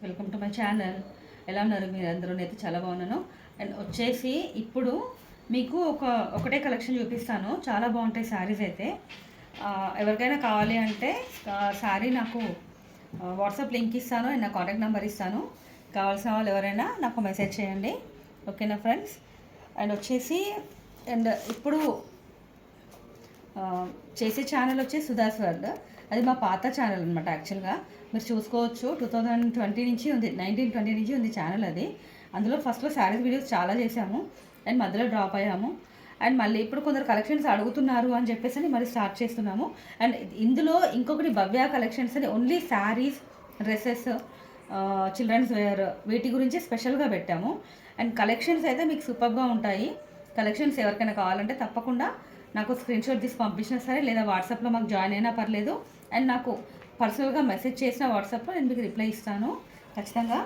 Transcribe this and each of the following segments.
Welcome to my channel. ఎలా ఉన్నారు మీరు అందరూ? అయితే చాలా బాగున్నాను. అండ్ వచ్చేసి ఇప్పుడు మీకు ఒకటే కలెక్షన్ చూపిస్తాను. చాలా బాగుంటాయి శారీస్ అయితే. ఎవరికైనా కావాలి అంటే శారీ నాకు వాట్సాప్ లింక్ ఇస్తాను అండ్ నా కాంటాక్ట్ నెంబర్ ఇస్తాను. కావాల్సిన వాళ్ళు ఎవరైనా నాకు మెసేజ్ చేయండి, ఓకేనా ఫ్రెండ్స్? అండ్ వచ్చేసి ఇప్పుడు చేసే ఛానల్ వచ్చేసి సుధాస్ వరల్డ్. అది మా పాత ఛానల్ అనమాట. యాక్చువల్గా మీరు చూసుకోవచ్చు, 2020 నుంచి ఉంది, 1920 నుంచి ఉంది ఛానల్ అది. అందులో ఫస్ట్లో శారీస్ వీడియోస్ చాలా చేసాము అండ్ మధ్యలో డ్రాప్ అయ్యాము. అండ్ మళ్ళీ ఇప్పుడు కొందరు కలెక్షన్స్ అడుగుతున్నారు అని చెప్పేసి మళ్ళీ స్టార్ట్ చేస్తున్నాము. అండ్ ఇందులో ఇంకొకటి భవ్య కలెక్షన్స్ అని only saris, dresses, children's wear వీటి గురించి స్పెషల్గా పెట్టాము. అండ్ కలెక్షన్స్ అయితే మీకు సూపర్గా ఉంటాయి. కలెక్షన్స్ ఎవరికైనా కావాలంటే తప్పకుండా నాకు స్క్రీన్షాట్ తీసి పంపించినా సరే, లేదా వాట్సాప్లో మాకు జాయిన్ అయినా పర్లేదు. అండ్ నాకు పర్సనల్గా మెసేజ్ చేసిన వాట్సాప్లో నేను మీకు రిప్లై ఇస్తాను ఖచ్చితంగా.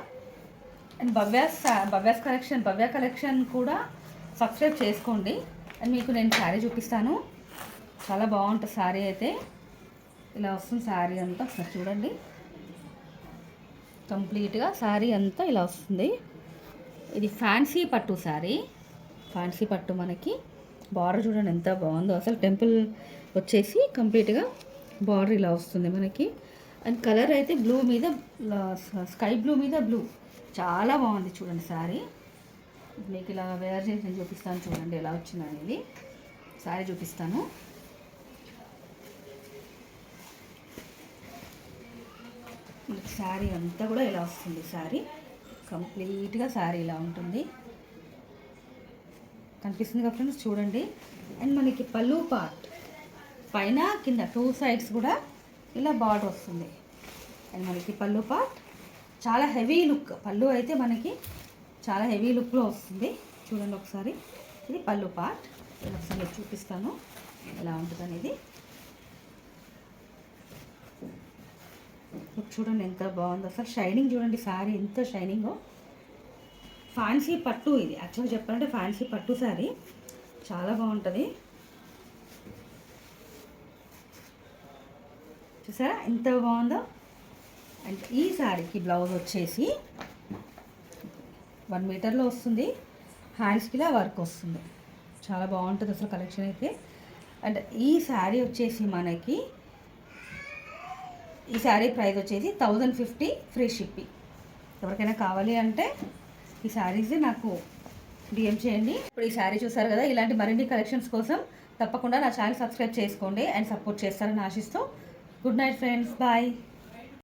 అండ్ భవ్య కలెక్షన్ కూడా సబ్స్క్రైబ్ చేసుకోండి. అండ్ మీకు నేను శారీ చూపిస్తాను. చాలా బాగుంటుంది శారీ అయితే. ఇలా వస్తుంది శారీ అంతా, ఒకసారి చూడండి. కంప్లీట్గా శారీ అంతా ఇలా వస్తుంది. ఇది ఫ్యాన్సీ పట్టు శారీ. ఫ్యాన్సీ పట్టు మనకి బార్డర్ చూడండి ఎంత బాగుందో అసలు. టెంపుల్ వచ్చేసి కంప్లీట్గా బార్డర్ ఇలా వస్తుంది మనకి. అండ్ కలర్ అయితే బ్లూ మీద, స్కై బ్లూ మీద బ్లూ, చాలా బాగుంది చూడండి శారీ. మీకు ఇలా వేర్ చేసి నేను చూపిస్తాను చూడండి ఎలా వచ్చింది అనేది. శారీ చూపిస్తాను. శారీ అంతా కూడా ఇలా వస్తుంది. శారీ కంప్లీట్గా శారీ ఇలా ఉంటుంది. కనిపిస్తుంది కదా ఫ్రెండ్స్, చూడండి. అండ్ మనకి పళ్ళు పార్ట్ పైన కింద 2 సైడ్స్ కూడా ఇలా బార్డర్ వస్తుంది. అండ్ మనకి పళ్ళు పార్ట్ చాలా హెవీ లుక్. పళ్ళు అయితే మనకి చాలా హెవీ లుక్లో వస్తుంది. చూడండి ఒకసారి, ఇది పళ్ళు పార్ట్. ఒకసారి మీకు చూపిస్తాను ఎలా ఉంటుంది అనేది. చూడండి ఎంత బాగుందో అసలు. షైనింగ్ చూడండి, శారీ ఎంత షైనింగో. ఫ్యాన్సీ పట్టు ఇది. యాక్చువల్గా చెప్పాలంటే ఫ్యాన్సీ పట్టు శారీ చాలా బాగుంటుంది. చూసారా ఎంత బాగుందో. అండ్ ఈ శారీకి బ్లౌజ్ వచ్చేసి 1 మీటర్లో వస్తుంది. హ్యాండ్స్కి ఇలా వర్క్ వస్తుంది. చాలా బాగుంటుంది అసలు కలెక్షన్ అయితే. అండ్ ఈ శారీ వచ్చేసి మనకి, ఈ శారీ ప్రైస్ వచ్చేసి 1050 ఫ్రీ షిప్పింగ్. ఎవరికైనా కావాలి అంటే ఈ శారీస్ నాకు డిఎం చేయండి. ఇప్పుడు ఈ శారీ చూసారు కదా. ఇలాంటి మరిన్ని కలెక్షన్స్ కోసం తప్పకుండా నా ఛానల్ సబ్స్క్రైబ్ చేసుకోండి అండ్ సపోర్ట్ చేస్తారని ఆశిస్తూ గుడ్ నైట్ ఫ్రెండ్స్, బాయ్.